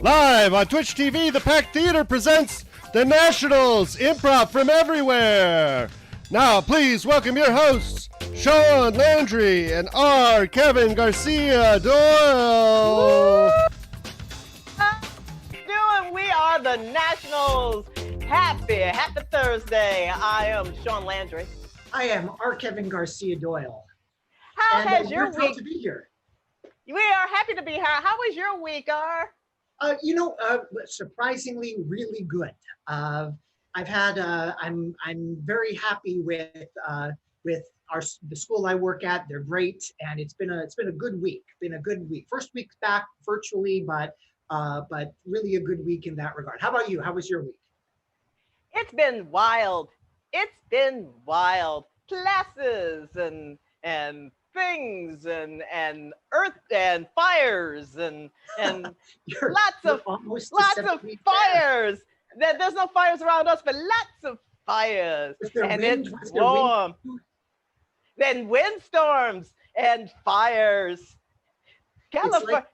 Live on Twitch TV, the Pack Theater presents The Nationals, improv from everywhere. Now, please welcome your hosts, Sean Landry and R. Kevin Garcia Doyle. We are The Nationals. Happy Thursday. I am Sean Landry. I am R. Kevin Garcia Doyle. How has your week? To be here. We are happy to be here. How was your week, R? Surprisingly, really good. I'm very happy with the school I work at. They're great, and it's been a good week. First week back virtually, but really a good week in that regard. How about you? How was your week? It's been wild. Classes and things and earth and fires and lots of fires. There's no fires around us, but lots of fires. And it's warm. Then windstorms and fires. California,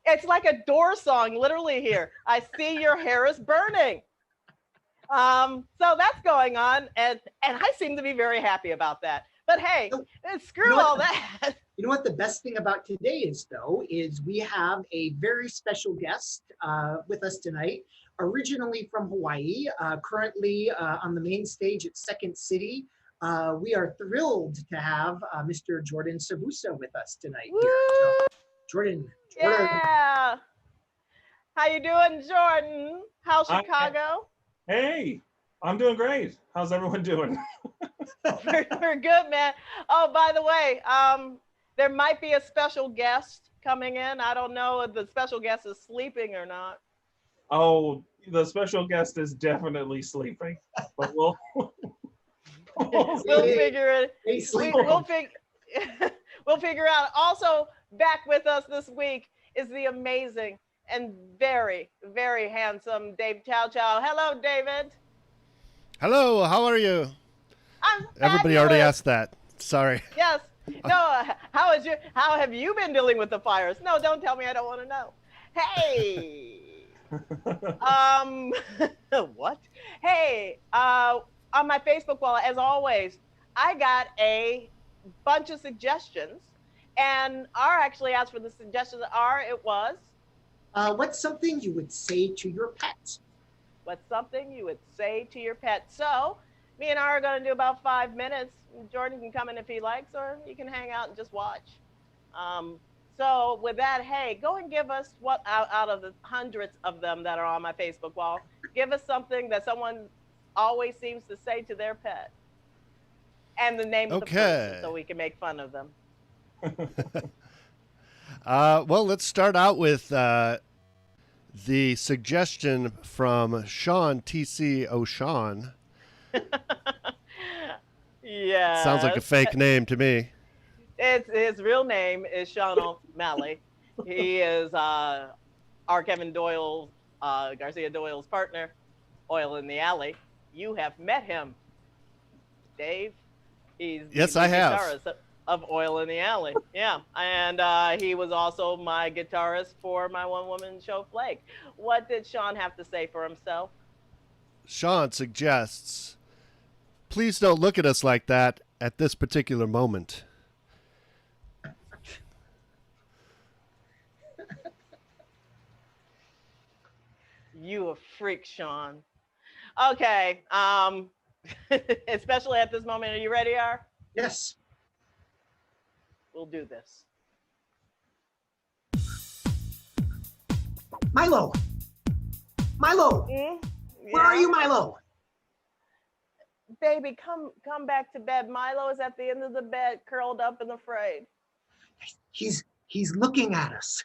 it's like a Door song, literally here. I see your hair is burning. So that's going on, and I seem to be very happy about that. But hey, screw all that. You know what the best thing about today is, though, is we have a very special guest with us tonight, originally from Hawaii, currently on the main stage at Second City. We are thrilled to have Mr. Jordan Savusa with us tonight. Here. So, Jordan. Yeah. How you doing, Jordan? How's Chicago? Hey, I'm doing great. How's everyone doing? We're good, man. Oh, by the way, there might be a special guest coming in. I don't know if the special guest is sleeping or not. Oh, the special guest is definitely sleeping, but we'll figure it. We'll figure out. Also, back with us this week is the amazing and very, very handsome Dave Chow Chow. Hello, David. Hello, how are you? I'm Everybody already asked that. Sorry. Yes. No, how have you been dealing with the fires? No, don't tell me, I don't want to know. Hey. What? Hey, on my Facebook wall, as always, I got a bunch of suggestions, and R actually asked for the suggestions. R, it was? What's something you would say to your pet? What's something you would say to your pet? So, me and R are going to do about 5 minutes. Jordan can come in if he likes, or you can hang out and just watch. So with that, hey, go and give us what out of the hundreds of them that are on my Facebook wall, give us something that someone always seems to say to their pet. And the name of the person so we can make fun of them. Well, let's start out with the suggestion from Sean T.C. O'Shawn. Yeah. Sounds like a fake name to me. His real name is Sean O'Malley. He is R. Kevin Doyle, Garcia Doyle's partner, Oil in the Alley. You have met him, Dave. He's I have. Guitarist of Oil in the Alley. Yeah. And he was also my guitarist for my one-woman show, Flake. What did Sean have to say for himself? Sean suggests, please don't look at us like that at this particular moment. You a freak, Sean. Okay. Especially at this moment. Are you ready, R? Yes. We'll do this. Milo. Where are you, Milo? Baby, come back to bed. Milo is at the end of the bed, curled up and afraid. He's looking at us.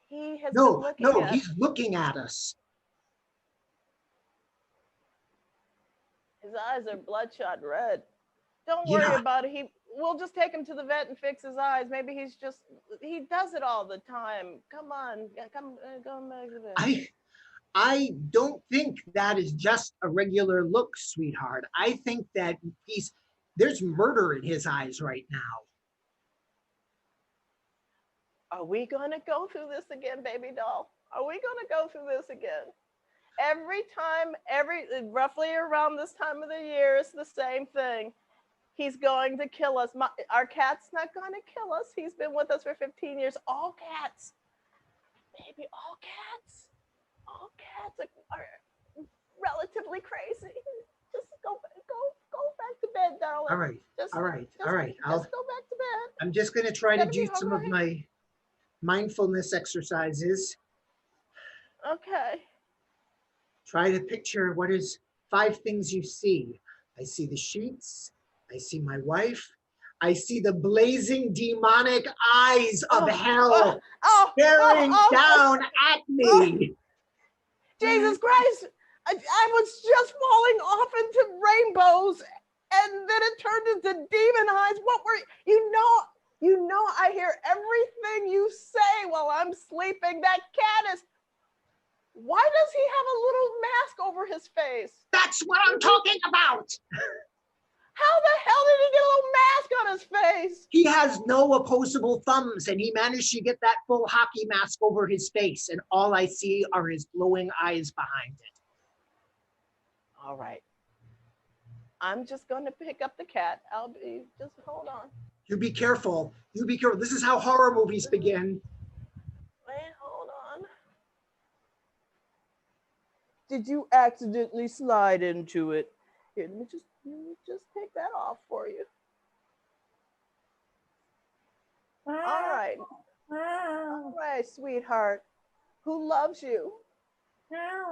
He has been looking at us. He's looking at us. His eyes are bloodshot red. Don't worry about it. We'll just take him to the vet and fix his eyes. Maybe he does it all the time. Come on, come back to bed. I don't think that is just a regular look, sweetheart. I think that there's murder in his eyes right now. Are we going to go through this again, baby doll? Are we going to go through this again? Every time, roughly around this time of the year, it's the same thing. He's going to kill us. Our cat's not going to kill us. He's been with us for 15 years. All cats, baby, all cats are relatively crazy. Just go back to bed, darling. All right. Just, all right. just, all right. Just go back to bed. I'm just going to try to Gotta do be some of alright. my mindfulness exercises. Okay. Try to picture what is 5 things you see. I see the sheets. I see my wife. I see the blazing demonic eyes of hell staring down at me. Jesus Christ! I was just falling off into rainbows, and then it turned into demon eyes. What were you know? I hear everything you say while I'm sleeping. That cat is. Why does he have a little mask over his face? That's what I'm talking about. How the hell did he get a little mask on his face? He has no opposable thumbs, and he managed to get that full hockey mask over his face, and all I see are his glowing eyes behind it. All right. I'm just going to pick up the cat. Just hold on. You be careful. You be careful. This is how horror movies begin. Wait, hold on. Did you accidentally slide into it? Here, let me just take that off for you. All right. All right, sweetheart. Who loves you? Yeah,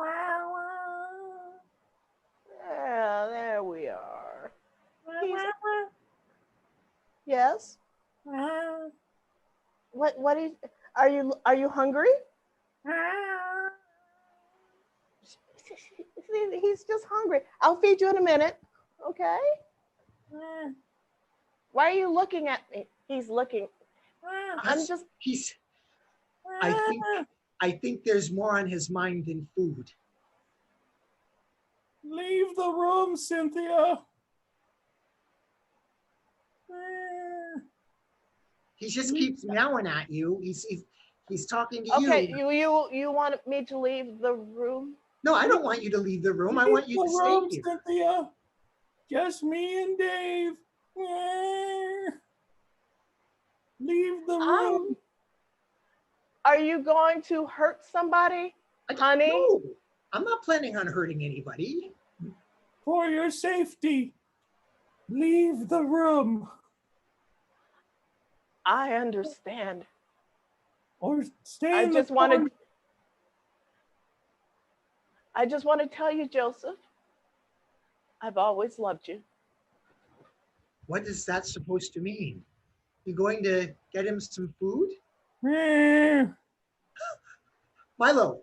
there we are. Yes? What are you hungry? He's just hungry. I'll feed you in a minute. Okay? Why are you looking at me? He's looking. I think there's more on his mind than food. Leave the room, Cynthia. He just keeps meowing at you. He's talking to you. Okay, you want me to leave the room? No, I don't want you to leave the room. I want you to stay here. Cynthia. Just me and Dave. Leave the room. Are you going to hurt somebody, honey? No, I'm not planning on hurting anybody. For your safety, leave the room. I understand. Or stay I in just the want to tell you, Joseph, I've always loved you. What is that supposed to mean? You going to get him some food? Milo.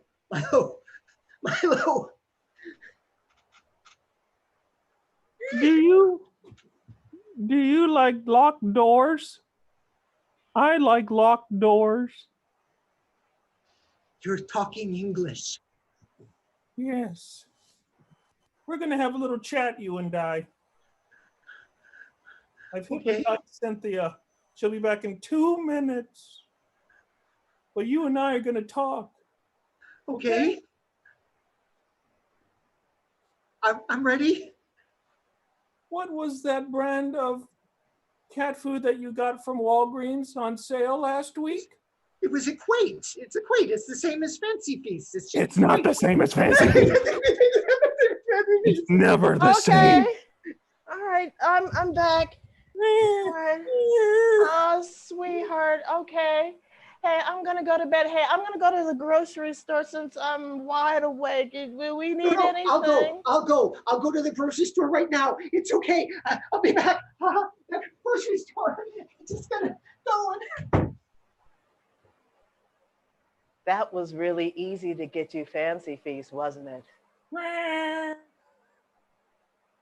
Do you like locked doors? I like locked doors. You're talking English. Yes. We're going to have a little chat, you and I. I've hypnotized Cynthia. She'll be back in 2 minutes. But you and I are going to talk. Okay. I'm ready. What was that brand of cat food that you got from Walgreens on sale last week? It was Equate. It's Equate. It's the same as Fancy Feast. It's not the same as Fancy Feast. It's never the same. All right, I'm back. All right. Oh, sweetheart. Okay. Hey, I'm gonna go to bed. Hey, I'm gonna go to the grocery store since I'm wide awake. Will we need anything? I'll go to the grocery store right now. It's okay. I'll be back. The grocery store. I'm just gonna go on. That was really easy to get you Fancy Feast, wasn't it?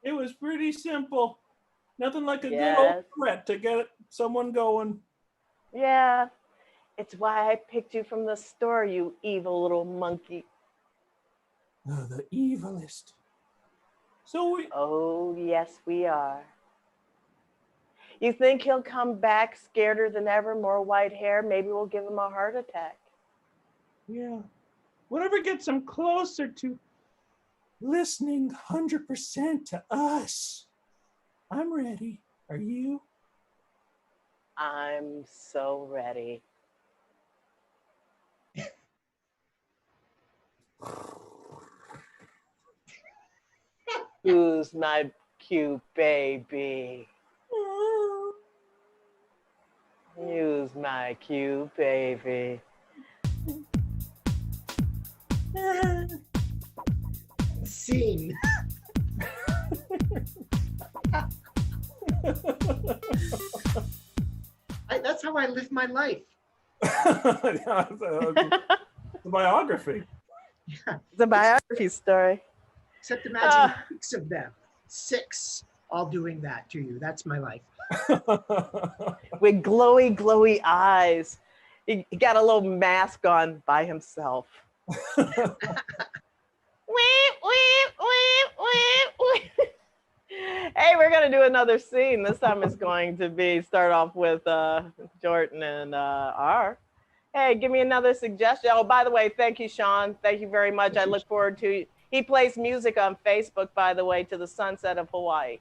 It was pretty simple. Nothing like a good old threat to get someone going. Yeah. It's why I picked you from the store, you evil little monkey. Oh, the evilest. Oh, yes, we are. You think he'll come back scareder than ever, more white hair? Maybe we'll give him a heart attack. Yeah. Whatever gets him closer to listening 100% to us. I'm ready. Are you? I'm so ready. Who's my cute baby? Who's my cute baby? Scene. That's how I live my life. It's a biography. It's a biography story. Except imagine 6 of them. 6 all doing that to you. That's my life. With glowy, glowy eyes. He got a little mask on by himself. Weep, weep, weep, weep, weep. Hey, we're gonna do another scene. This time it's going to start off with Jordan and R. Hey, give me another suggestion. Oh, by the way, thank you, Sean. Thank you very much. I look forward to. He plays music on Facebook, by the way, to the sunset of Hawaii.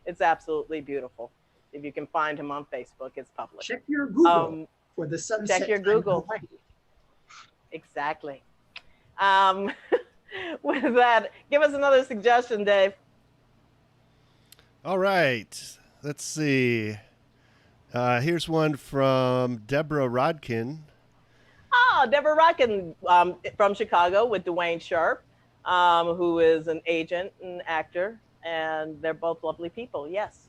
It's absolutely beautiful. If you can find him on Facebook, it's public. Check your Google for the sunset. Check your Google. Exactly. With that, give us another suggestion, Dave. All right. Let's see. Here's one from Deborah Rodkin. Oh, Deborah Rodkin from Chicago with Dwayne Sharp, who is an agent and actor, and they're both lovely people. Yes.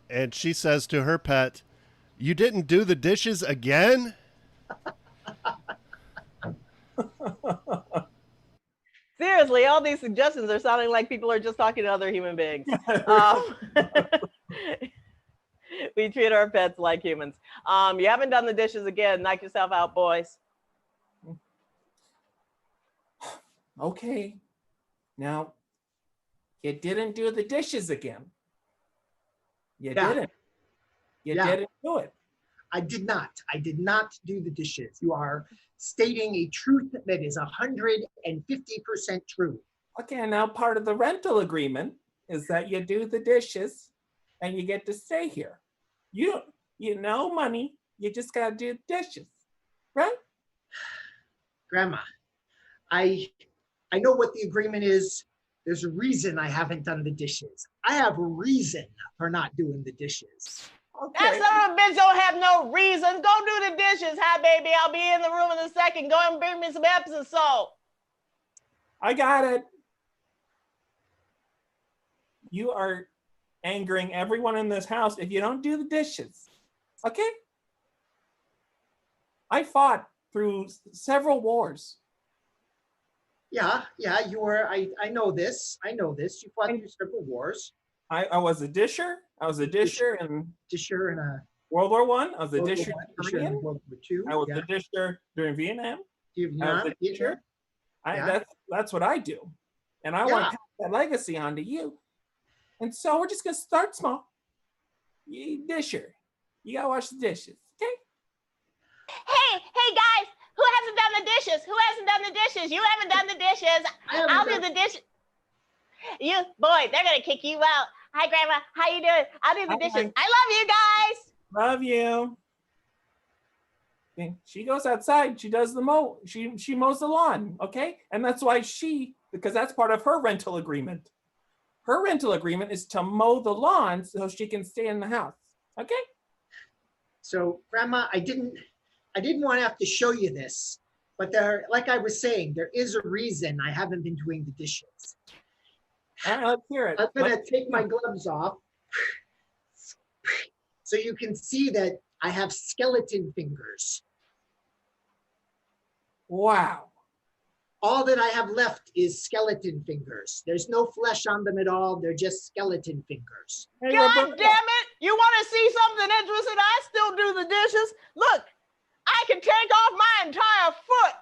And she says to her pet, "You didn't do the dishes again?" Seriously, all these suggestions are sounding like people are just talking to other human beings. We treat our pets like humans. You haven't done the dishes again. Knock yourself out, boys. Okay. Now, you didn't do the dishes again. You didn't. You didn't do it. I did not. I did not do the dishes. You are stating a truth that is 150% true. Okay, and now part of the rental agreement is that you do the dishes and you get to stay here. You know money, you just gotta do the dishes, right? Grandma, I know what the agreement is. There's a reason I haven't done the dishes. I have a reason for not doing the dishes. Okay. That son of a bitch don't have no reason. Go do the dishes. Hi, baby. I'll be in the room in a second. Go and bring me some Epsom salt. I got it. You are angering everyone in this house if you don't do the dishes. Okay? I fought through several wars. Yeah, you were. I know this. You fought through several wars. I was a disher. I was a disher in World War I. I was a disher in Korean. World War II. I was a disher during Vietnam. Vietnam. That's what I do. And I want to pass that legacy on to you. And so we're just going to start small. You disher. You got to wash the dishes, okay? Hey, guys. Who hasn't done the dishes? You haven't done the dishes. I'll do the dishes. You, boy, they're going to kick you out. Hi, Grandma. How you doing? I'll do the dishes. I love you guys. Love you. Okay. She goes outside. She does the mow. She mows the lawn, okay? And that's why because that's part of her rental agreement. Her rental agreement is to mow the lawn so she can stay in the house, okay? So, Grandma, I didn't want to have to show you this, but like I was saying, there is a reason I haven't been doing the dishes. All right, let's hear it. I'm going to take my gloves off so you can see that I have skeleton fingers. Wow. All that I have left is skeleton fingers. There's no flesh on them at all. They're just skeleton fingers. Hey, God damn it. You want to see something interesting? I still do the dishes. Look, I can take off my entire foot.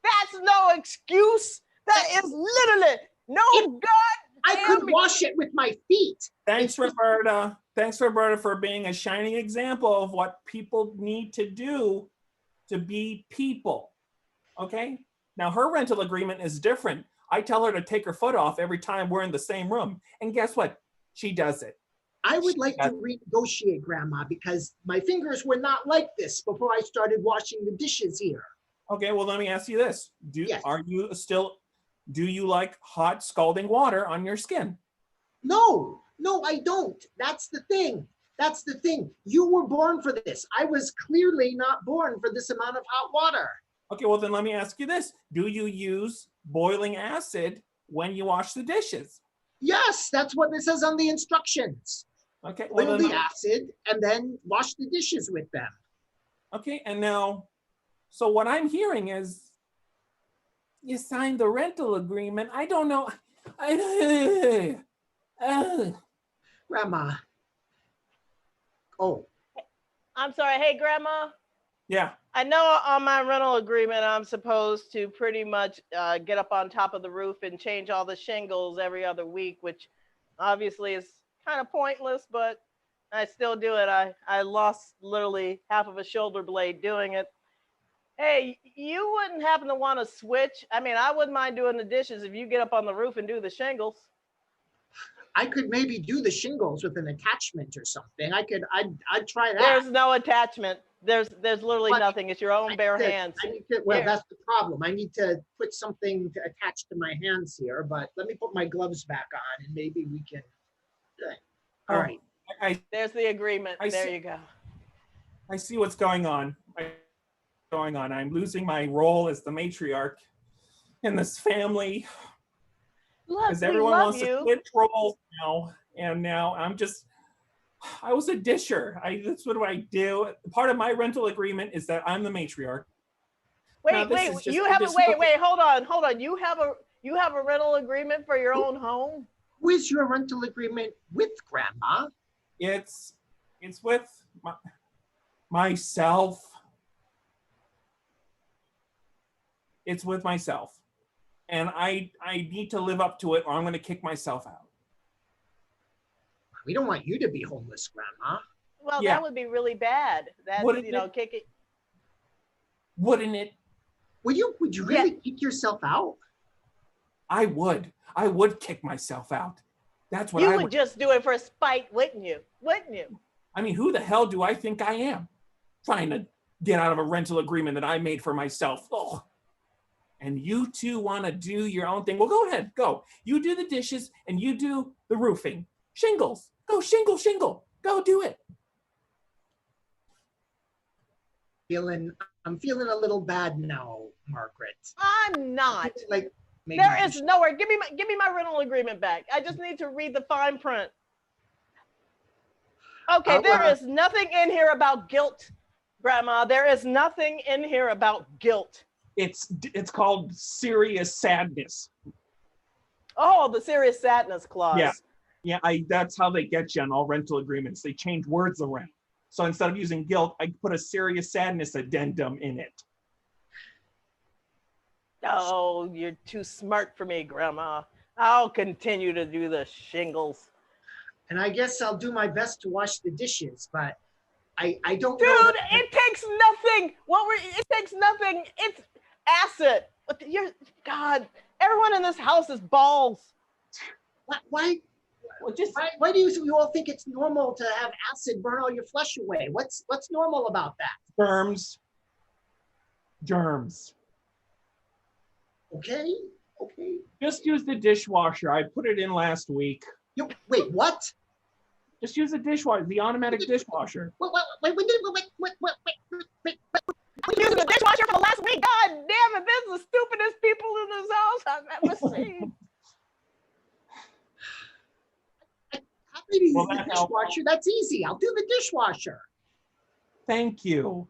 That's no excuse. That is literally no God. I could wash it with my feet. Thanks, Roberta. Thanks, Roberta, for being a shining example of what people need to do to be people. Okay? Now, her rental agreement is different. I tell her to take her foot off every time we're in the same room. And guess what? She does it. I would like to renegotiate, Grandma, because my fingers were not like this before I started washing the dishes here. Okay, well, let me ask you this. Do you like hot scalding water on your skin? No, I don't. That's the thing. You were born for this. I was clearly not born for this amount of hot water. Okay, well, then let me ask you this. Do you use boiling acid when you wash the dishes? Yes, that's what it says on the instructions. Okay. Boil the acid and then wash the dishes with them. Okay, and now, so what I'm hearing is you signed the rental agreement. I don't know. Grandma. Oh. I'm sorry. Hey, Grandma. Yeah. I know on my rental agreement, I'm supposed to pretty much get up on top of the roof and change all the shingles every other week, which obviously is kind of pointless, but I still do it. I lost literally half of a shoulder blade doing it. Hey, you wouldn't happen to want to switch? I mean, I wouldn't mind doing the dishes if you get up on the roof and do the shingles. I could maybe do the shingles with an attachment or something. I'd try that. There's no attachment. There's literally nothing. It's your own bare hands. That's the problem. I need to put something to attach to my hands here, but let me put my gloves back on and maybe we can. All right. There's the agreement. There you go. I see what's going on. I'm losing my role as the matriarch in this family. Because everyone wants to switch roles now. And now I was a disher. That's what I do. Part of my rental agreement is that I'm the matriarch. Wait, hold on. You have a rental agreement for your own home? Who is your rental agreement with, Grandma? It's with myself. It's with myself. And I need to live up to it or I'm going to kick myself out. We don't want you to be homeless, Grandma. Well, yeah. That would be really bad. That's, kick it. Wouldn't it? Would you really kick yourself out? I would kick myself out. That's what you would just do it for spite, wouldn't you? I mean, who the hell do I think I am? Trying to get out of a rental agreement that I made for myself. Oh. And you two want to do your own thing. Well, go ahead, go. You do the dishes and you do the roofing. Shingles, go shingle. Go do it. I'm feeling a little bad now, Margaret. I'm not. There is nowhere. Give me my rental agreement back. I just need to read the fine print. Okay, there is nothing in here about guilt, Grandma. There is nothing in here about guilt. It's called serious sadness. Oh, the serious sadness clause. Yeah. That's how they get you on all rental agreements. They change words around. So instead of using guilt, I put a serious sadness addendum in it. Oh, you're too smart for me, Grandma. I'll continue to do the shingles. And I guess I'll do my best to wash the dishes, but I don't know. Dude, it takes nothing. It takes nothing. It's acid. God, everyone in this house is balls. Why do you all think it's normal to have acid burn all your flesh away? What's normal about that? Germs. Okay. Just use the dishwasher. I put it in last week. Wait, what? Just use the dishwasher, the automatic dishwasher. Wait. Using the dishwasher for the last week. God damn it, this is the stupidest people in this house I've ever seen. Happy to use the dishwasher. That's easy. I'll do the dishwasher. Thank you.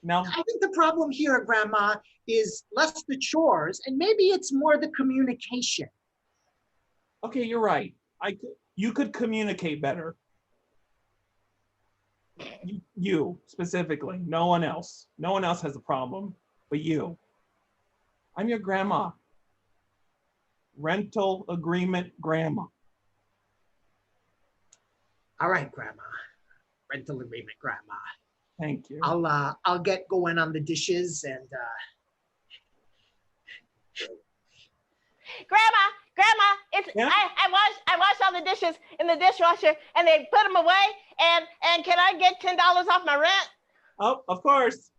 Now, I think the problem here, Grandma, is less the chores, and maybe it's more the communication. Okay, you're right. You could communicate better. You specifically, no one else. No one else has a problem, but you. I'm your grandma. Rental agreement grandma. All right, Grandma. Rental agreement, Grandma. Thank you. I'll get going on the dishes and Grandma, it's Yeah? I washed all the dishes in the dishwasher and they put them away and can I get $10 off my rent? Oh, of course.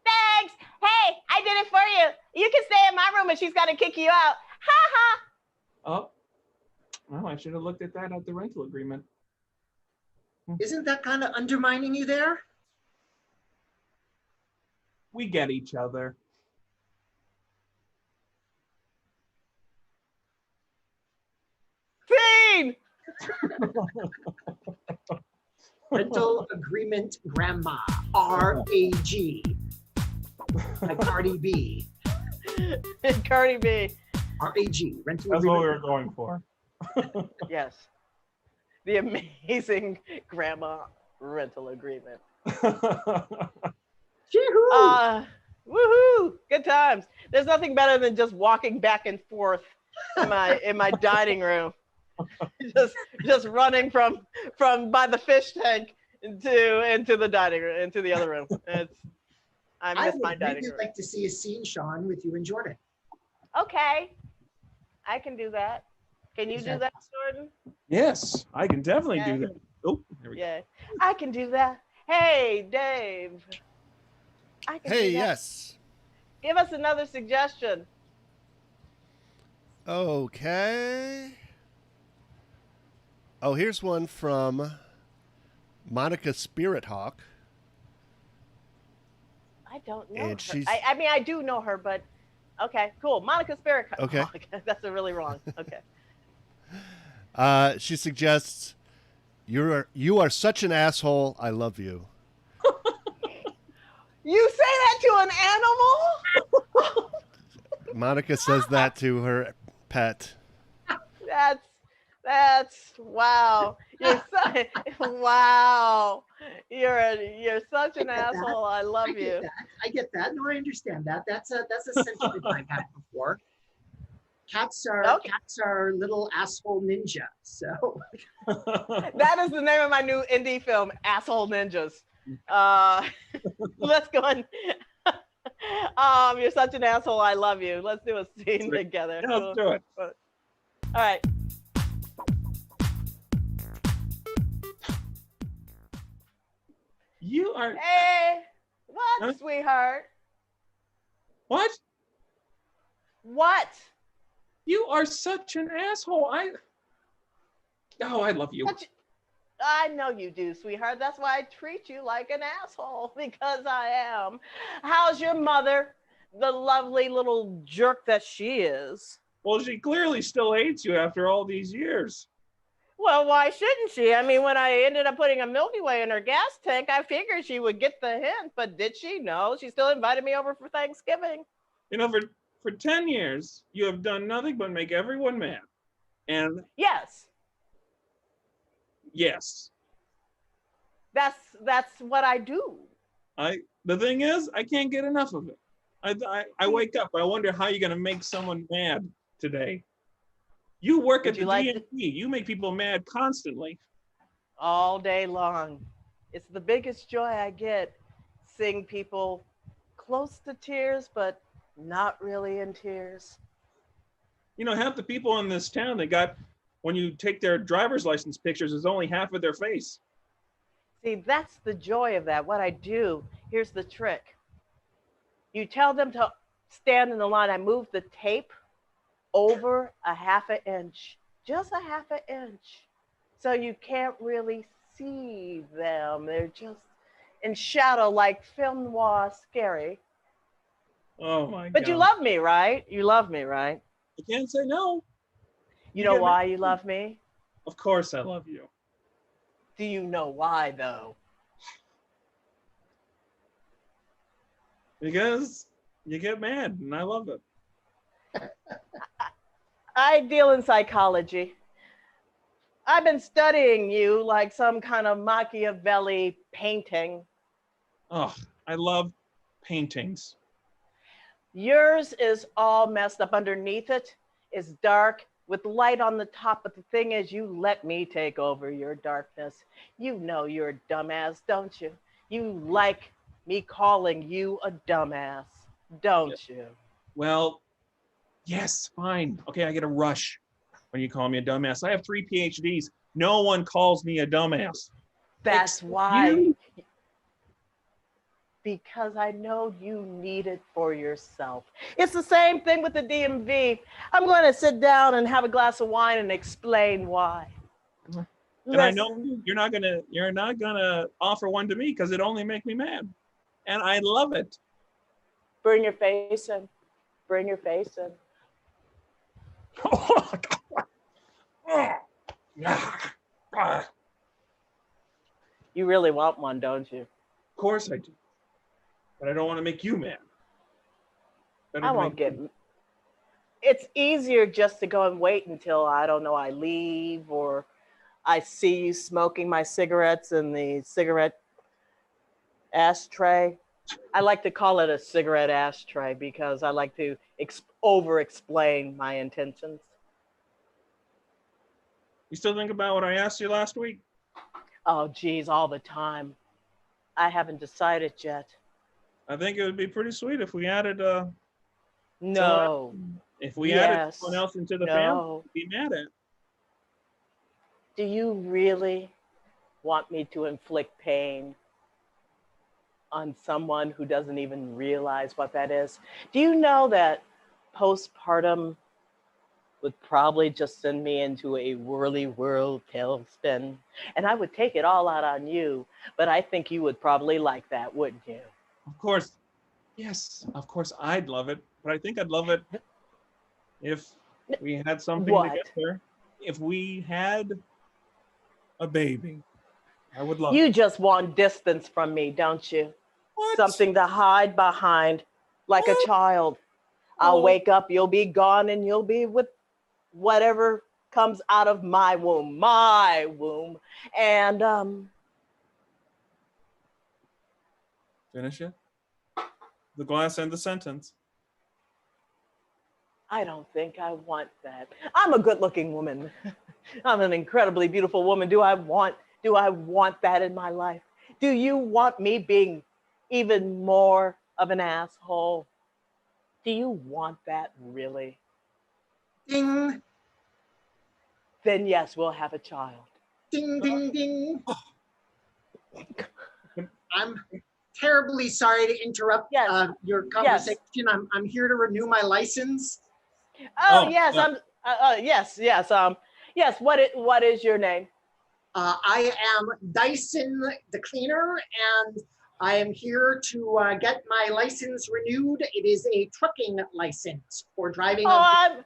Thanks. Hey, I did it for you. You can stay in my room and she's got to kick you out. Ha ha. Oh, well, I should have looked at that at the rental agreement. isn't that kind of undermining you there? We get each other. Scene. Rental agreement grandma, RAG, like Cardi B. Cardi B. RAG, rental That's what we agreement. were going for. Yes. The amazing grandma rental agreement. Yahoo! Woohoo! Good times. There's nothing better than just walking back and forth in my dining room. just running from by the fish tank into the dining room, into the other room. I miss my dining really room. like to see a scene, Sean, with you and Jordan. Okay. I can do that. Can you Is do that that, Jordan? Yes, I can definitely Yeah. do that. Oh, there we go. Yeah. I can do that. Hey, Dave. I can Hey, do that. yes. Give us another suggestion. Okay. Oh, here's one from Monica Spirit Hawk. I don't know And her. she's- I mean, I do know her, but okay, cool. Monica Spirit. Okay. That's a really wrong. Okay. She suggests, you are such an asshole. I love you. You say that to an animal? Monica says that to her pet. That's wow. Wow. You're such an asshole. I love you. I get that. No, I understand that. That's a sentiment I've had before. Cats are little asshole ninja. So That is the name of my new indie film, Asshole Ninjas. Let's go on. You're such an asshole. I love you. Let's do a scene together. Yeah, let's do it. All right. You are Hey, what, Huh? sweetheart? what? What? You are such an asshole. I love you. I know you do, sweetheart. That's why I treat you like an asshole, because I am. How's your mother, the lovely little jerk that she is? Well, she clearly still hates you after all these years. Well, why shouldn't she? I mean, when I ended up putting a Milky Way in her gas tank, I figured she would get the hint, but did she? No, she still invited me over for Thanksgiving. You know, for 10 years, you have done nothing but make everyone mad. And Yes, yes, that's what I do. the thing is, I can't get enough of it. I wake up, I wonder how you're gonna make someone mad today. You work at the DMV. You make people mad constantly. All day long. It's the biggest joy I get, seeing people close to tears, but not really in tears. You know, half the people in this town, when you take their driver's license pictures, is only half of their face. See, that's the joy of that. What I do, here's the trick. You tell them to stand in the line. I move the tape over a half an inch, just a half an inch. So you can't really see them. They're just in shadow, like film noir scary. Oh my God. But you love me, right? You love me, right? I can't say no. You know why you love me? Of course I love you. Do you know why, though? Because you get mad, and I love it. I deal in psychology. I've been studying you like some kind of Machiavelli painting. Oh, I love paintings. Yours is all messed up underneath it. It's dark with light on the top, but the thing is, you let me take over your darkness. You know you're a dumbass, don't you? You like me calling you a dumbass, don't you? Well, yes, fine. Okay, I get a rush when you call me a dumbass. I have 3 PhDs. No one calls me a dumbass. That's Except why. you. Because I know you need it for yourself. It's the same thing with the DMV. I'm going to sit down and have a glass of wine and explain why. And Listen, I know you're not gonna offer one to me because it only make me mad. And I love it. bring your face in. Bring your face in. Of You really want one, don't you? course I do. But I don't want to make you mad. Better I to won't make get. you- It's easier just to go and wait until I don't know I leave or I see you smoking my cigarettes in the cigarette ashtray. I like to call it a cigarette ashtray because I like to over-explain my intentions. You still think about what I asked you last week? Oh, geez, all the time. I haven't decided yet. I think it would be pretty sweet if we added No. if we added Yes. someone else into the No. family, we'd be mad at. Do you really want me to inflict pain on someone who doesn't even realize what that is? Do you know that postpartum would probably just send me into a whirly whirl tailspin? And I would take it all out on you, but I think you would probably like that, wouldn't you? Of course, yes, of course I'd love it, but I think I'd love it if we had something What? together. If we had a baby, I would love You it. just want distance from me, don't you? What? Something to hide behind like a What? child. I'll Oh. wake up, you'll be gone, and you'll be with whatever comes out of my womb. And Finish it. The glass and the sentence. I don't think I want that. I'm a good-looking woman. I'm an incredibly beautiful woman. Do I want that in my life? Do you want me being even more of an asshole? Do you want that really? Ding, Then yes, we'll have a child. ding, ding, ding. I'm terribly sorry to interrupt Yes. your conversation. I'm here to renew my license. Oh, Oh, yes, yeah. yes. What is your name? I am Dyson the cleaner, and I am here to get my license renewed. It is a trucking license for driving. Oh,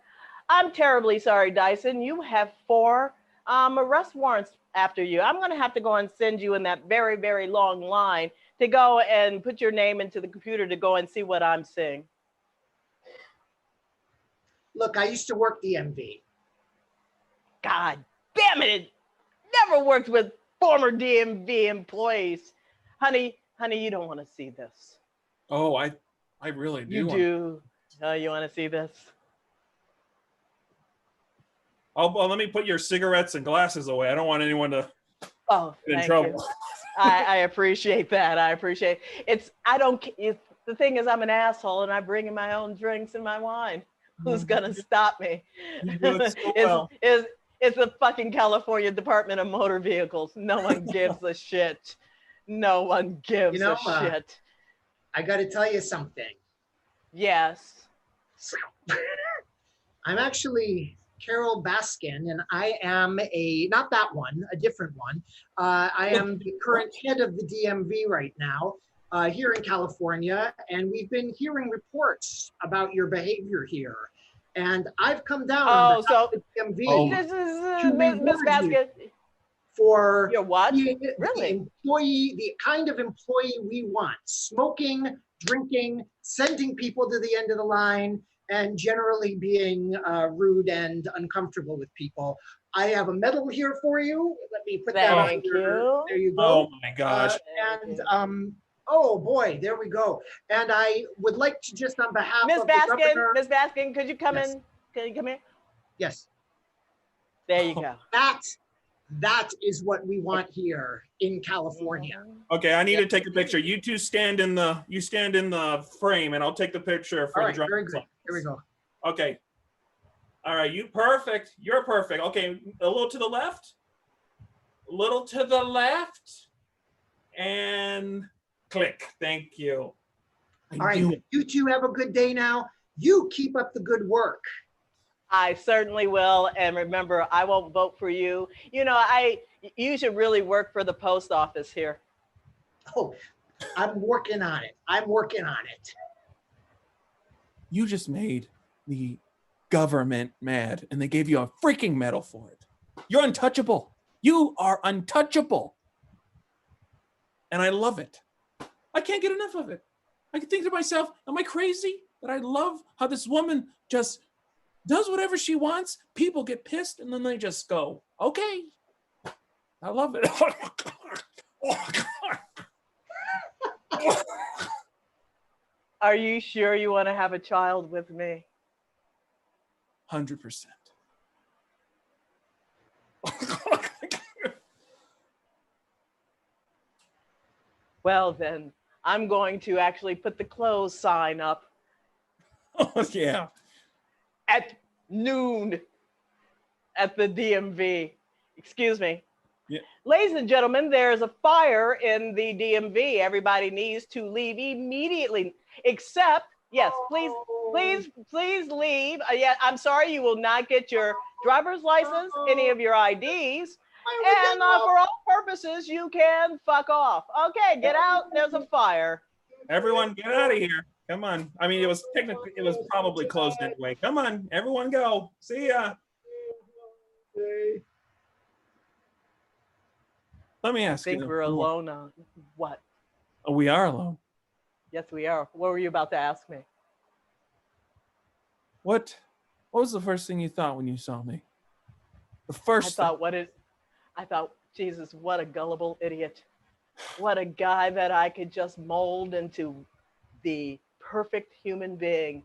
I'm terribly sorry, Dyson. You have 4 arrest warrants after you. I'm going to have to go and send you in that very, very long line to go and put your name into the computer to go and see what I'm seeing. Look, I used to work DMV. God damn it. Never worked with former DMV employees. Honey, you don't want to see this. Oh, I really do. You do. You want to see this? Well, let me put your cigarettes and glasses away. I don't want anyone to Oh, get in thank trouble. you. I appreciate that. The thing is, I'm an asshole and I bring in my own drinks and my wine. Who's gonna stop me? You do it so well. It's the fucking California Department of Motor Vehicles. No one gives a shit. No one gives a shit. I got to tell you something. Yes. I'm actually Carol Baskin, and I am not that one, a different one. I am the current head of the DMV right now here in California, and we've been hearing reports about your behavior here. And I've come down on the DMV This is to Miss reward Basket. you for Your what? being Really? the kind of employee we want: smoking, drinking, sending people to the end of the line, and generally being rude and uncomfortable with people. I have a medal here for you. Let me put that on. Thank you. There you go. Oh my gosh. Oh boy, there we go. And I would like to just on behalf Miss of the governor. Baskin, Miss Baskin, could you come Yes. in? Can you come here? Yes, There you go. that is what we want here in California. Okay, I need to take a picture. You two stand in the frame, and I'll take the picture for All the right, driver's very good. license. Here we go. Okay. All right, you perfect. You're perfect. Okay, a little to the left. A little to the left. And click. Thank you. All right, you two have a good day now. You keep up the good work. I certainly will. And remember, I won't vote for you. You know, you should really work for the post office here. Oh, I'm working on it. I'm working on it. You just made the government mad, and they gave you a freaking medal for it. You're untouchable. You are untouchable. And I love it. I can't get enough of it. I can think to myself, am I crazy? That I love how this woman just does whatever she wants. People get pissed, and then they just go, okay. I love it. Are you sure you want to have a child with me? 100%. Well, then I'm going to actually put the close sign up Oh, yeah. at noon at the DMV. Excuse me. Yeah. Ladies and gentlemen, there's a fire in the DMV. Everybody needs to leave immediately, except, yes, please leave. Yeah, I'm sorry, you will not get your driver's license, any of your IDs. And for all purposes, you can fuck off. Okay, get out. There's a fire. Everyone get out of here. Come on. I mean, it was probably closed anyway. Come on, everyone go. See ya. Let me I ask think you. we're alone on what? Oh, we are alone. Yes, we are. What were you about to ask me? What was the first thing you thought when you saw me? The first I thought, Jesus, what a gullible idiot. What a guy that I could just mold into the perfect human being,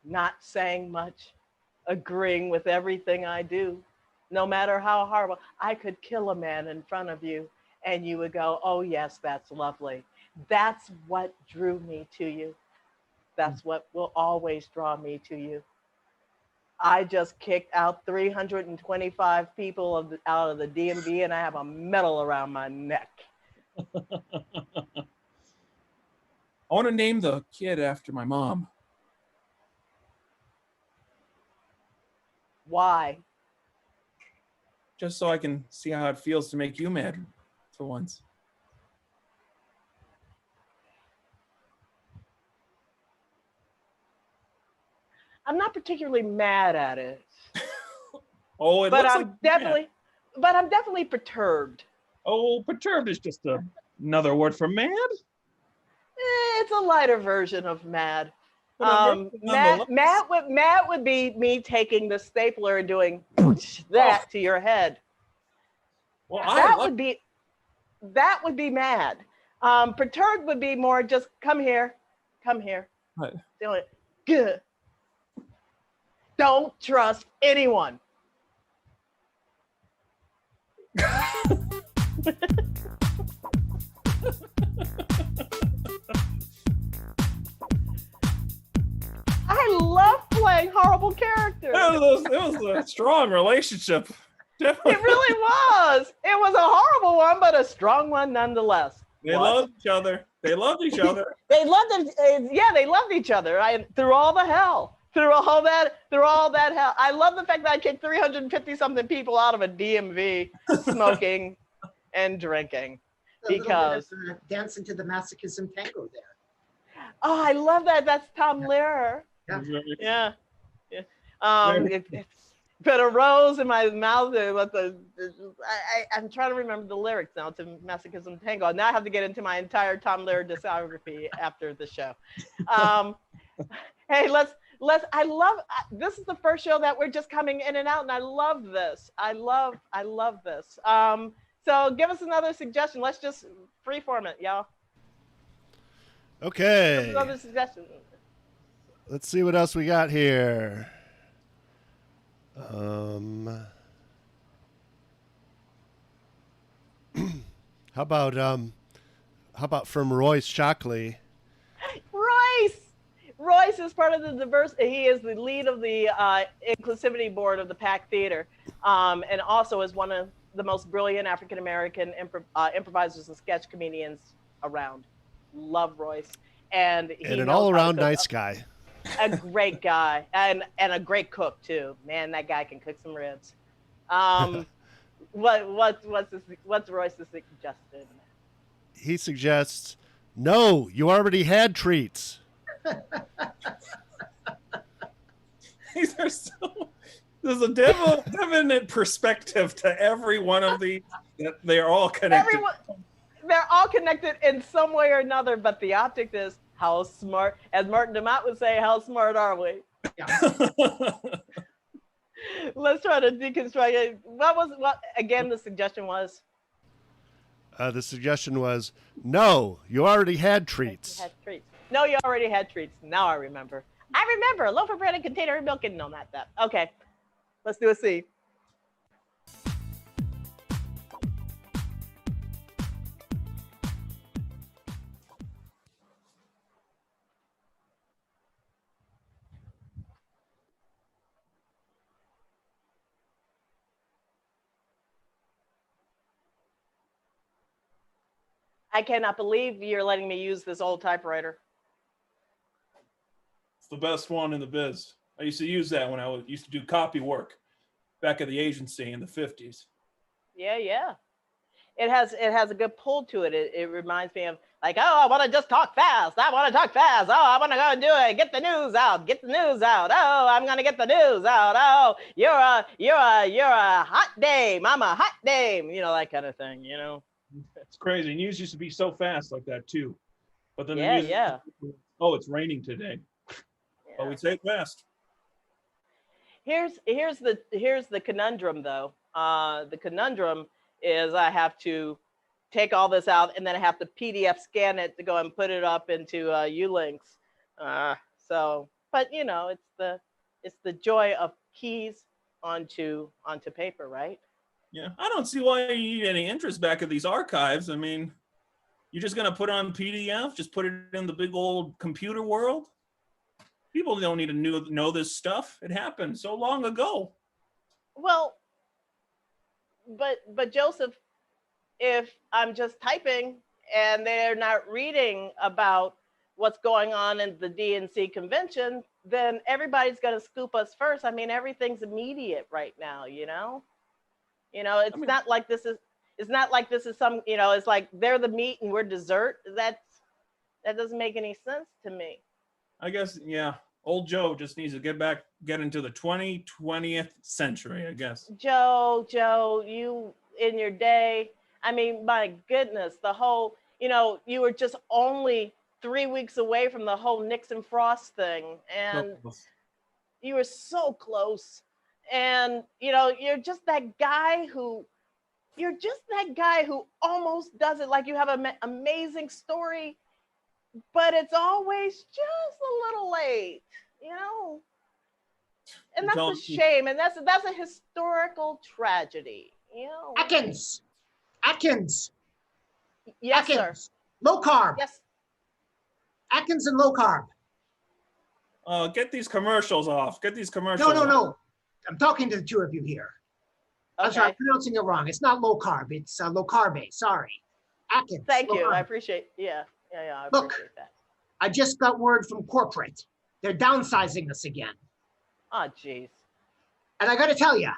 not saying much, agreeing with everything I do, no matter how horrible. I could kill a man in front of you and you would go, oh yes, that's lovely. That's what drew me to you. That's what will always draw me to you. I just kicked out 325 people out of the DMV and I have a medal around my neck. I want to name the kid after my mom. Why? Just so I can see how it feels to make you mad for once. I'm not particularly mad at it. Oh, it but looks I'm definitely perturbed. Oh, perturbed is just another word for mad? It's a lighter version of mad. Mad would be me taking the stapler and doing that to your head. Well, that would be mad. Perturbed would be more just come here. Right. Doing it. Good. Don't trust anyone. I love playing horrible characters. It was a strong relationship. Definitely. It really was. It was a horrible one, but a strong one nonetheless. They loved each other. They loved each other. They loved them. Yeah, they loved each other. Through all the hell. Through all that hell. I love the fact that I kicked 350 something people out of a DMV smoking and drinking. Because dancing to the Masochism Tango there. Oh, I love that. That's Tom Lehrer. Yeah. It's put a rose in my mouth. I'm trying to remember the lyrics now to Masochism Tango. Now I have to get into my entire Tom Lehrer discography after the show. Hey, this is the first show that we're just coming in and out, and I love this. I love this. So give us another suggestion. Let's just freeform it, y'all. Okay. Another suggestion. Let's see what else we got here. How about from Royce Shockley? Royce! Royce is part of the diverse. He is the lead of the inclusivity board of the Pack Theater, and also is one of the most brilliant African American improvisers and sketch comedians around. Love Royce, and an all-around nice guy. A great guy, and a great cook too. Man, that guy can cook some ribs. What's Royce's suggestion? He suggests, no, you already had treats. There's a definite perspective to every one of these. They're all connected. They're all connected in some way or another, but the object is how smart, as Martin DeMott would say, how smart are we? Yeah. Let's try to deconstruct it. What again the suggestion was? The suggestion was, no, you already had treats. No, you already had treats. Now I remember. A loaf of bread, a container of milk, and no, not that. Okay, let's do a C. I cannot believe you're letting me use this old typewriter. It's the best one in the biz. I used to use that when I used to do copy work back at the agency in the 50s. Yeah. It has a good pull to it. It reminds me of like, oh, I want to just talk fast. Oh, I want to go and do it. Get the news out. Oh, I'm going to get the news out. Oh, you're a hot dame. I'm a hot dame. You know, that kind of thing, you know. It's crazy. News used to be so fast like that too. But then oh, it's raining today. Yeah. But we say it fast. Here's the conundrum though. The conundrum is I have to take all this out and then I have to PDF scan it to go and put it up into Ulinks. But you know, it's the joy of keys onto paper, right? Yeah, I don't see why you need any interest back at these archives. I mean, you're just gonna put on PDF, just put it in the big old computer world. People don't need to know this stuff. It happened so long ago. Well, but Joseph, if I'm just typing and they're not reading about what's going on in the DNC convention, then everybody's gonna scoop us first. I mean, everything's immediate right now, you know? You know, it's not like this is some, you know, it's like they're the meat and we're dessert. That doesn't make any sense to me. I guess, yeah. Old Joe just needs to get into the 20th century, I guess. Joe, you in your day, I mean, my goodness, the whole, you know, you were just only 3 weeks away from the whole Nixon Frost thing. And you were so close. And, you know, you're just that guy who almost does it. Like you have an amazing story, but it's always just a little late, you know? And that's a shame. And that's a historical tragedy, you know? Atkins. Yes, Atkins. Sir. Low carb. Yes. Atkins and low carb. Get these commercials off. No. I'm talking to the two of you here. Okay. I'm sorry, I'm pronouncing it wrong. It's not low carb. It's low carb. Sorry. Atkins. Thank you. Carb. I appreciate. Yeah. I Look, appreciate that. I just got word from corporate. They're downsizing us again. Oh, geez. And I got to tell you,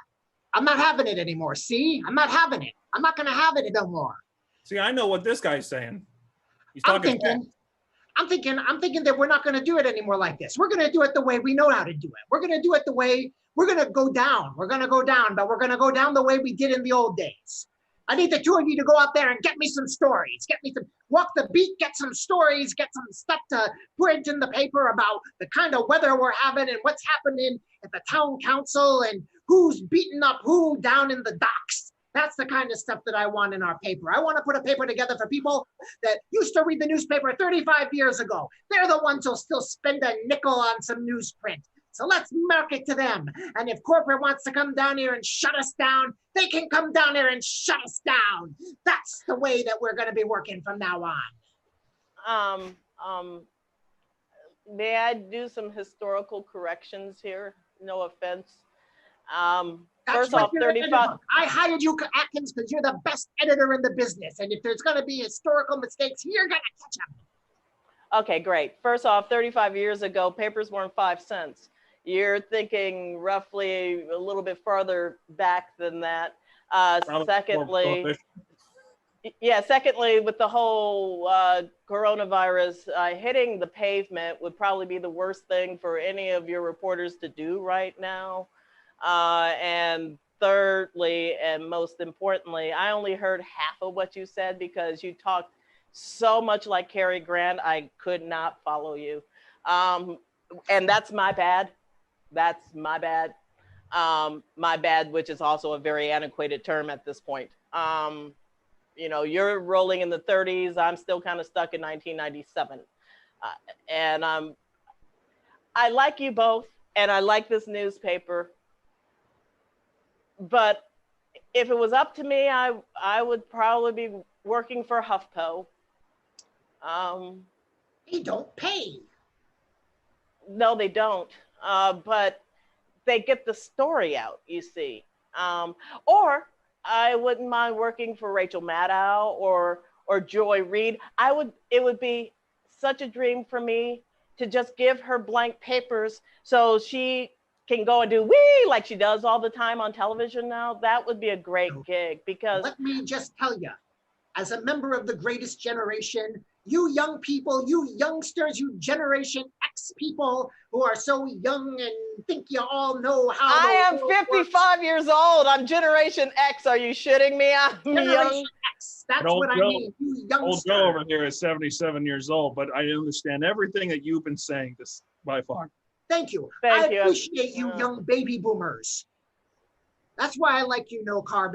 I'm not having it anymore. See, I'm not having it. I'm not going to have it no more. See, I know what this guy's saying. He's I'm talking thinking that we're not going to do it anymore like this. We're going to do it the way we know how to do it. We're going to do it the way we're going to go down. We're going to go down, but we're going to go down the way we did in the old days. I need the two of you to go out there and get me some stories. Walk the beat, get some stories, get some stuff to print in the paper about the kind of weather we're having and what's happening at the town council and who's beating up who down in the docks That's the kind of stuff that I want in our paper. I want to put a paper together for people that used to read the newspaper 35 years ago. They're the ones who'll still spend a nickel on some newsprint. So let's market to them. And if corporate wants to come down here and shut us down, they can come down here and shut us down. That's the way that we're going to be working from now on. May I do some historical corrections here? No offense. First off, 35. I hired you, Atkins, because you're the best editor in the business. And if there's going to be historical mistakes, you're going to catch them. Okay, great. First off, 35 years ago, papers weren't 5 cents. You're thinking roughly a little bit farther back than that. Secondly, with the whole coronavirus, hitting the pavement would probably be the worst thing for any of your reporters to do right now. And thirdly, and most importantly, I only heard half of what you said because you talked so much like Cary Grant, I could not follow you. And that's my bad. That's my bad. My bad, which is also a very antiquated term at this point. You know, you're rolling in the 30s. I'm still kind of stuck in 1997. And I like you both, and I like this newspaper. But if it was up to me, I would probably be working for HuffPo. They don't pay. No, they don't. But they get the story out, you see. Or I wouldn't mind working for Rachel Maddow or Joy Reid. It would be such a dream for me to just give her blank papers so she can go and do wee like she does all the time on television now. That would be a great gig because let me just tell you, as a member of the greatest generation, you young people, you youngsters, you Generation X people who are so young and think you all know how I am 55 years old. I'm Generation X. Are you shitting me? I'm Generation young. X. That's what I mean. You youngsters. Old Joe over here is 77 years old, but I understand everything that you've been saying this by far. Thank you. Thank I you. appreciate you young baby boomers. That's why I like you, No Carb.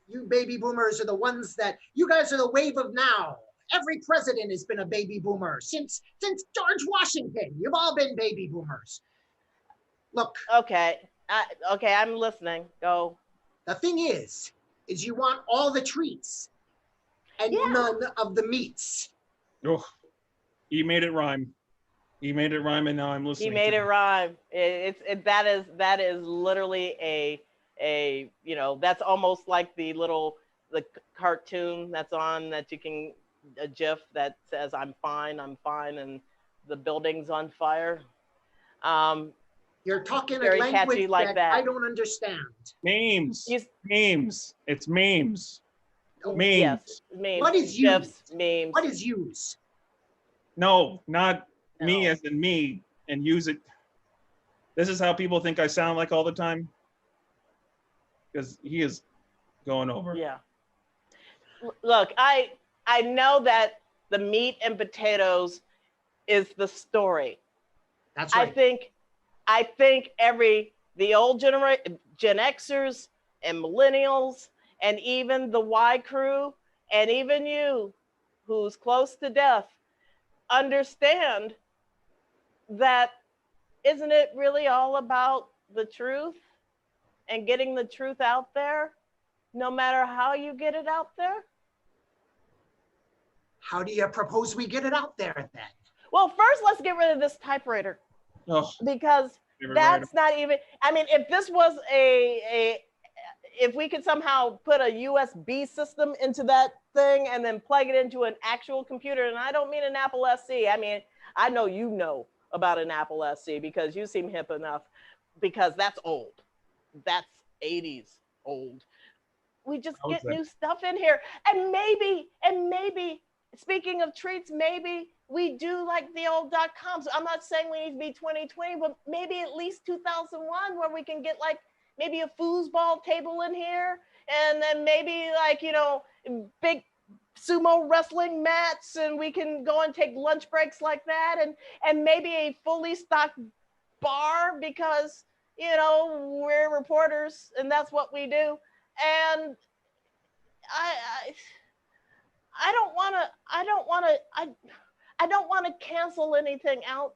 You baby boomers are the ones that, you guys are the wave of now. Every president has been a baby boomer since George Washington. You've all been baby boomers. Look. Okay. Okay, I'm listening. Go. The thing is you want all the treats and none of the meats. Oh, he made it rhyme. He made it rhyme, and now I'm listening. He made it rhyme. That is literally a you know, that's almost like the cartoon that's on that you can, a GIF that says I'm fine, and the building's on fire. You're talking very a language catchy like that. I don't understand. Memes. Memes. It's memes. Oh, memes. Yes, memes. What is GIFs, use? memes. What is use? No, not me No. as in me, and use it. This is how people think I sound like all the time. Because he is going over. Yeah. Look, I know that the meat and potatoes is the story. That's right. I think the old Gen Xers and millennials and even the Y crew and even you who's close to death understand that isn't it really all about the truth and getting the truth out there, no matter how you get it out there? How do you propose we get it out there then? Well, first, let's get rid of this typewriter. Oh, because that's not even, I mean, if this was if we could somehow put a USB system into that thing and then plug it into an actual computer, and I don't mean an Apple SE, I mean, I know you know about an Apple SE because you seem hip enough, because that's old. That's 80s old. We just get new stuff in here. And maybe, speaking of treats, maybe we do like the old .coms. I'm not saying we need to be 2020, but maybe at least 2001 where we can get like maybe a foosball table in here. And then maybe like, you know, big sumo wrestling mats, and we can go and take lunch breaks like that. And maybe a fully stocked bar because, you know, we're reporters and that's what we do. And I don't want to cancel anything out.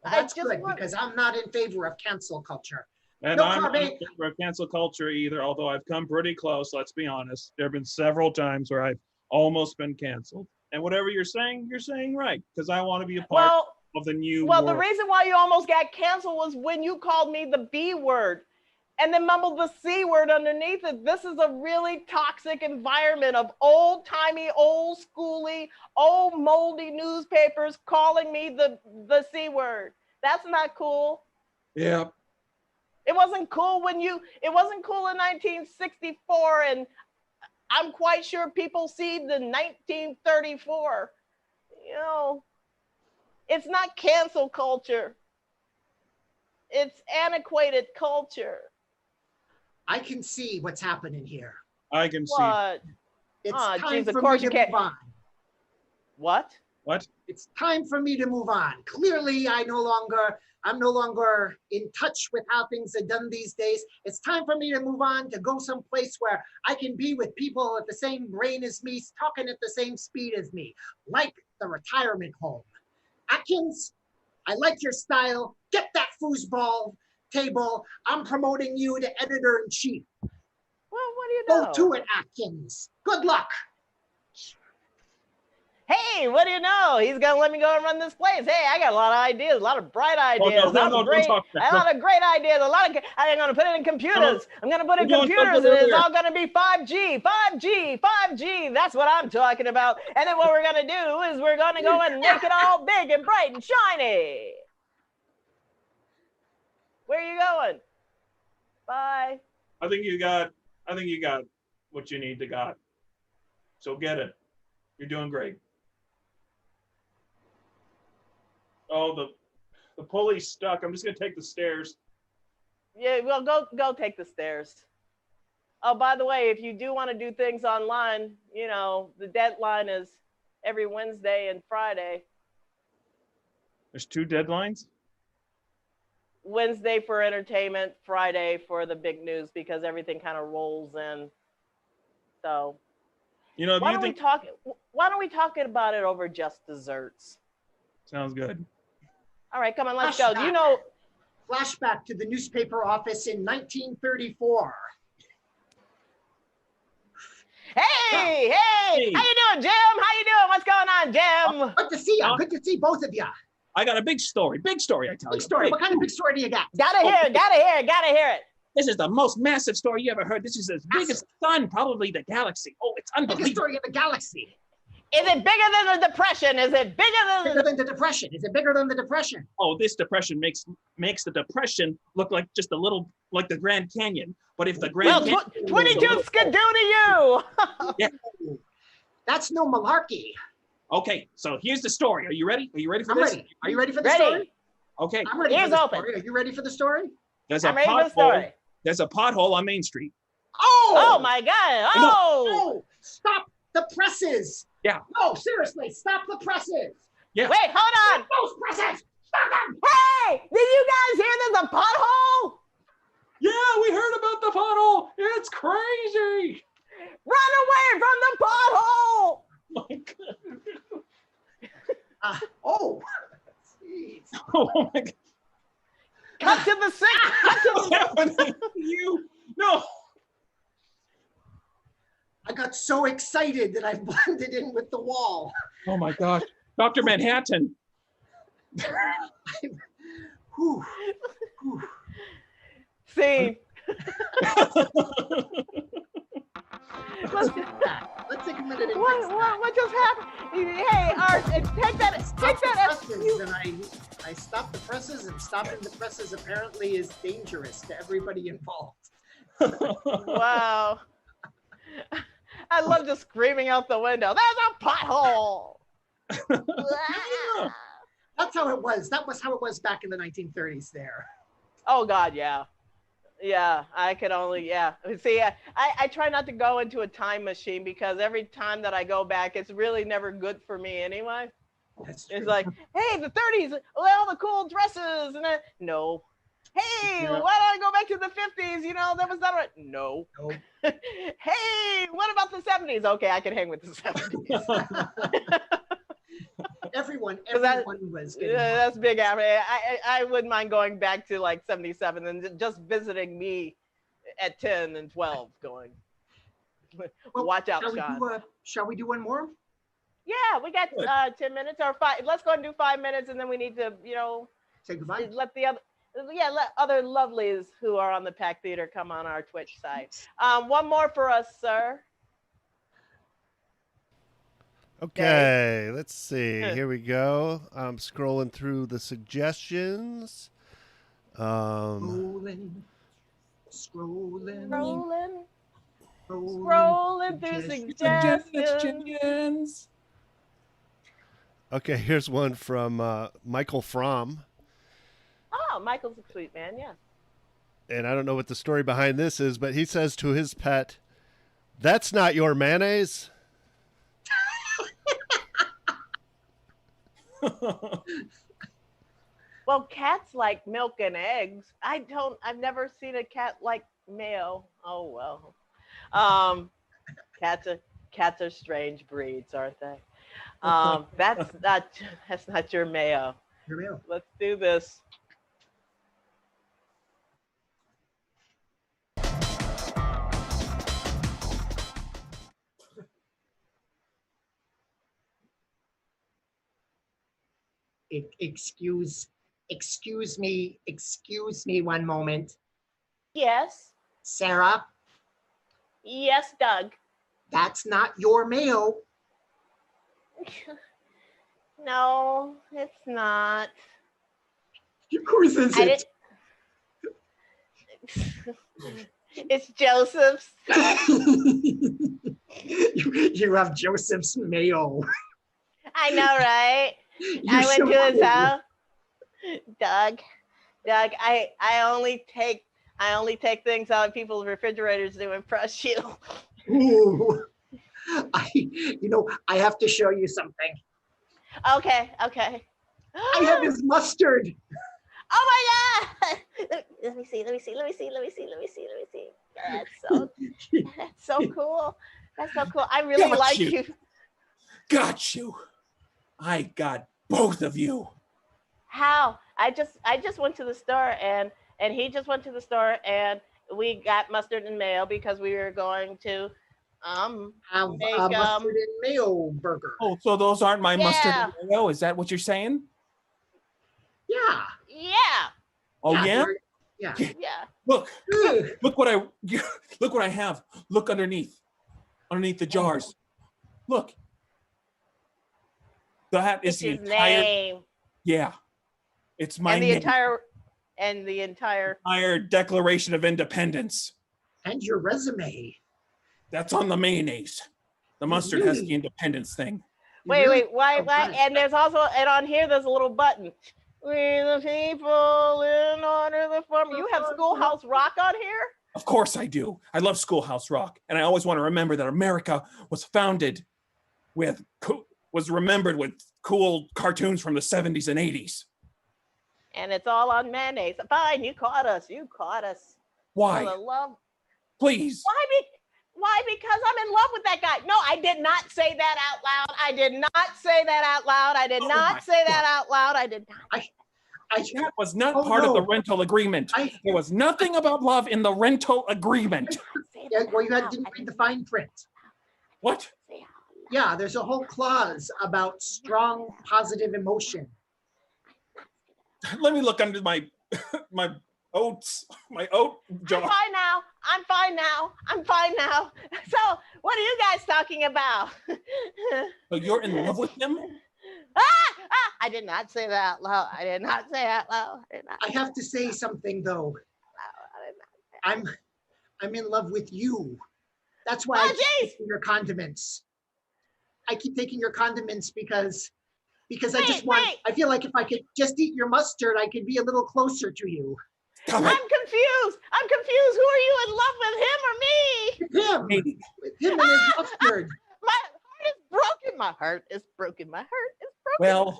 Well, that's good because I'm not in favor of cancel culture. And No, I'm not in Carb. favor of cancel culture either, although I've come pretty close, let's be honest. There have been several times where I've almost been canceled. And whatever you're saying right, because I want to be a part of the new world. The reason why you almost got canceled was when you called me the B word and then mumbled the C word underneath it. This is a really toxic environment of old-timey, old-schooly, old moldy newspapers calling me the C word. That's not cool. Yeah. It wasn't cool it wasn't cool in 1964, and I'm quite sure people see the 1934. You know, it's not cancel culture. It's antiquated culture. I can see what's happening here. I can see. What? It's Oh, time geez, of for course me you to can't. move on. What? What? It's time for me to move on. Clearly, I'm no longer in touch with how things are done these days. It's time for me to move on, to go someplace where I can be with people at the same brain as me, talking at the same speed as me, like the retirement home. Atkins, I like your style. Get that foosball table. I'm promoting you to editor-in-chief. Well, what do you know? Go to it, Atkins. Good luck. Hey, what do you know? He's gonna let me go and run this place. Hey, I got a lot of ideas, a lot of bright ideas, no, don't talk that. a lot of great ideas. I'm gonna put it in computers. I'm gonna put it in We're doing computers, something and it's earlier. all gonna be 5G. That's what I'm talking about. And then what we're gonna do is we're gonna go and make it all big and bright and shiny. Where are you going? Bye. I think you got what you need to got. So get it. You're doing great. Oh, the pulley's stuck. I'm just gonna take the stairs. Yeah, well, go take the stairs. Oh, by the way, if you do want to do things online, you know, the deadline is every Wednesday and Friday. There's 2 deadlines? Wednesday for entertainment, Friday for the big news, because everything kind of rolls in. So, You know, why don't we talk about it over just desserts? Sounds good. All right, come on, let's go. You know, Flashback to the newspaper office in 1934. Hey, how you doing, Jim? How you doing? What's going on, Jim? Good to see you. Good to see both of you. I got a big story. I tell you. Big story. What kind of big story do you got? Gotta hear it. This is the most massive story you ever heard. This is as big as the sun, probably the galaxy. Oh, it's unbelievable. Biggest story in the galaxy. Is it bigger than the Depression? Is it Bigger than the Depression? Is it bigger than the Depression? Oh, this depression makes the depression look like just a little, like the Grand Canyon. But if the Grand Canyon... 22 skidoo to you! Yeah. That's no malarkey. Okay, so here's the story. Are you ready? Are you ready for this? I'm ready. Are you ready for the story? Okay. I'm ready Ears for the open. story. Are you ready for the story? There's I'm a ready for the pothole. story. There's a pothole on Main Street. Oh my God! Oh! Stop the presses! Yeah. No, seriously, stop the presses! Yeah. Wait, hold on! Stop those presses! Stop them! Hey! Did you guys hear there's a pothole? Yeah, we heard about the pothole. It's crazy. Run away from the pothole! My God. Oh! Jeez. Oh my God. Cut to the sink! Cut to What's happening to you? No. I got so excited that I blended in with the wall. Oh my gosh. Dr. Manhattan. Whew. Whew. See. Let's take a minute and fix that. What just happened? Hey, Art, take that. Presses, and I stopped the presses, and stopping the presses apparently is dangerous to everybody involved. Wow. I love just screaming out the window. There's a pothole. That's how it was. That was how it was back in the 1930s there. Oh God, yeah. Yeah, I could only, yeah. See, I try not to go into a time machine because every time that I go back, it's really never good for me anyway. That's true. It's like, hey, the 30s, all the cool dresses. And no. Hey, Yeah. why don't I go back to the 50s? You know, that was not right. No. Hey, what about the 70s? Okay, I can hang with the 70s. Everyone was getting that's big. I wouldn't mind going back to like 77 and just visiting me at 10 and 12 going. Well, watch out, Sean. Shall we do one more? Yeah, we got 10 minutes or 5. Let's go and do 5 minutes, and then we need to, Say goodbye. let other lovelies who are on the Pack Theater come on our Twitch site. One more for us, sir. Okay, let's see. Here we go. I'm scrolling through the suggestions. Scrolling through suggestions. Okay, here's one from Michael Fromm. Oh, Michael's a sweet man, yeah. And I don't know what the story behind this is, but he says to his pet, "That's not your mayonnaise." Well, cats like milk and eggs. I've never seen a cat like mayo. Oh well. Cats are strange breeds, aren't they? That's not your mayo. Your mayo. Let's do this. Excuse me 1 moment. Yes. Sarah, Yes, Doug. that's not your mayo. No, it's not. Whose is it? It's Joseph's. You have Joseph's mayo. I know, right? I went to his house. Doug, I only take things out of people's refrigerators to impress you. Ooh. I have to show you something. Okay. I have his mustard. Oh my God! Let me see. That's so cool. That's so cool. I really like you. Got you. I got both of you. How? I just went to the store and he just went to the store and we got mustard and mayo because we were going to have make, a mustard and mayo burger. Oh, so those aren't my mustard and mayo? Is that what you're saying? Yeah. Oh yeah? Yeah. Look what I have. Look underneath the jars. Look. That is the entire name. Yeah. It's my and the name. entire Declaration of Independence. And your resume. That's on the mayonnaise. The mustard has the independence thing. Wait, why? And there's also, and on here, there's a little button. We the people in order the form. You have Schoolhouse Rock on here? Of course I do. I love Schoolhouse Rock. And I always want to remember that America was remembered with cool cartoons from the 70s and 80s. And it's all on mayonnaise. Fine, you caught us. Why? For the love. Please. Why? Because I'm in love with that guy. No, I did not say that out loud. I did not say that out loud. That was not part of the rental agreement. There was nothing about love in the rental agreement. Yeah, well, didn't read the fine print. What? Yeah, there's a whole clause about strong positive emotion. Let me look under my oat jar. I'm fine now. So, what are you guys talking about? So you're in love with him? I did not say that out loud. I have to say something though. I'm in love with you. That's why I keep taking your condiments. I keep taking your condiments because I feel like if I could just eat your mustard, I could be a little closer to you. I'm confused. Who are you in love with, him or me? With him. With him and his mustard. My heart is broken. Well,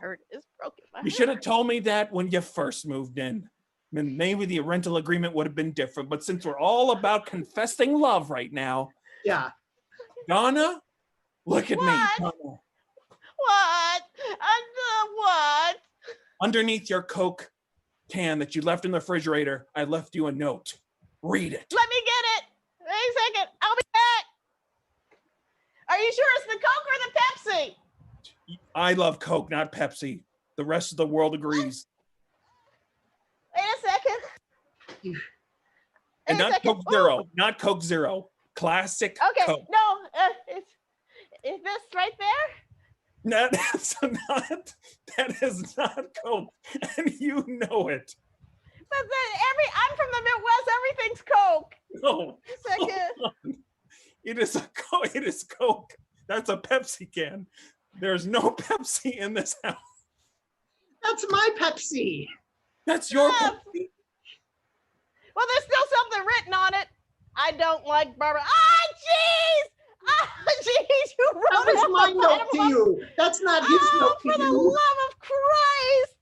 you should have told me that when you first moved in. then maybe the rental agreement would have been different. But since we're all about confessing love right now, Yeah. Donna, look at me. What? Donna. What? What? Underneath your Coke can that you left in the refrigerator, I left you a note. Read it. Let me get it. Wait a second. I'll be back. Are you sure it's the Coke or the Pepsi? I love Coke, not Pepsi. The rest of the world agrees. Wait a second. And not Coke Zero. Not Coke Zero. Classic Okay. Coke. No. Is this right there? No, that is not Coke. And you know it. But I'm from the Midwest. Everything's Coke. No. Second. It is Coke. It is Coke. That's a Pepsi can. There's no Pepsi in this house. That's my Pepsi. That's your Pepsi. Well, there's still something written on it. I don't like Barbara. Ah, jeez! Ah, jeez! You wrote That was my note to you. That's not his note to for the you. love of Christ!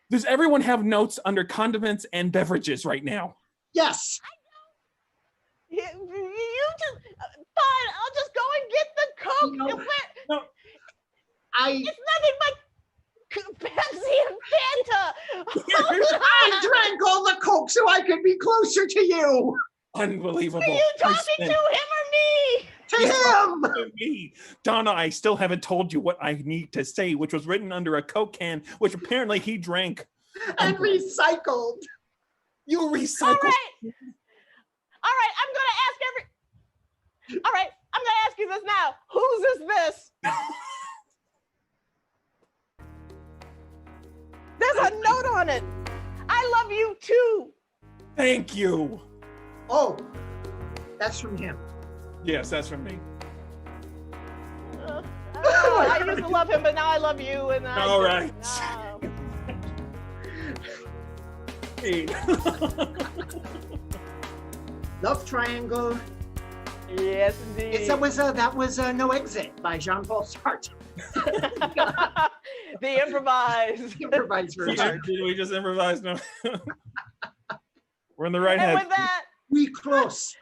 Does everyone have notes under condiments and beverages right now? Yes. You just fine. I'll just go and get the Coke. No. It's nothing but Pepsi and Fanta. I drank all the Coke so I could be closer to you. Unbelievable. Are you talking to him or me? To him. To me. Donna, I still haven't told you what I need to say, which was written under a Coke can, which apparently he drank. And recycled. You recycled. All right, I'm gonna ask you this now. Whose is this? There's a note on it. I love you too. Thank you. Oh, that's from him. Yes, that's from me. I used to love him, but now I love you. And All right. Hey. Love Triangle. Yes, indeed. That was No Exit by Jean-Paul Sartre. The improvised. Improvised version. Did we just improvise? No. We're in the right And head. with that, We close.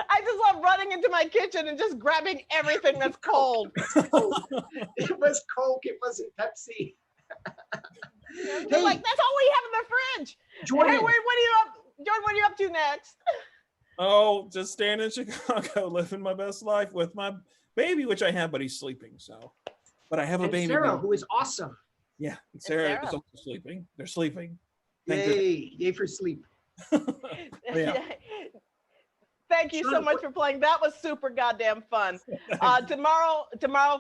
I just love running into my kitchen and just grabbing everything that's cold. It was Coke. It wasn't Pepsi. Just like, that's all we have in the fridge. Jordan. Hey, what are you up? Jordan, what are you up to next? Oh, just staying in Chicago, living my best life with my baby, which I have, but he's sleeping. So, but I have a And baby. Sarah, now. who is awesome. Yeah, and Sarah Sarah. is also sleeping. They're sleeping. Thank Yay for sleep. Yeah. Thank you so much for playing. That was super goddamn fun. Tomorrow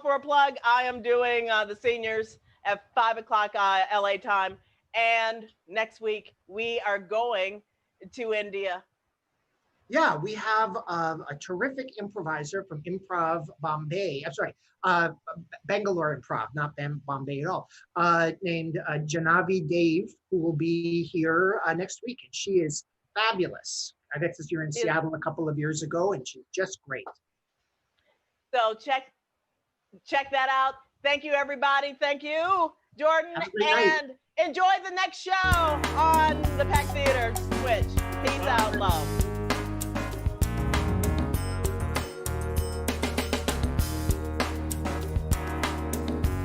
for a plug, I am doing the seniors at 5 o'clock LA time. And next week, we are going to India. Yeah, we have a terrific improviser from Improv Bombay. I'm sorry, Bangalore Improv, not Bombay at all, named Janavi Dave, who will be here next week. And she is fabulous. I got to see her in Seattle a couple of years ago, and she's just great. So check that out. Thank you, everybody. Thank you, Jordan. And enjoy the next show on the Pack Theater Twitch. Peace out, love.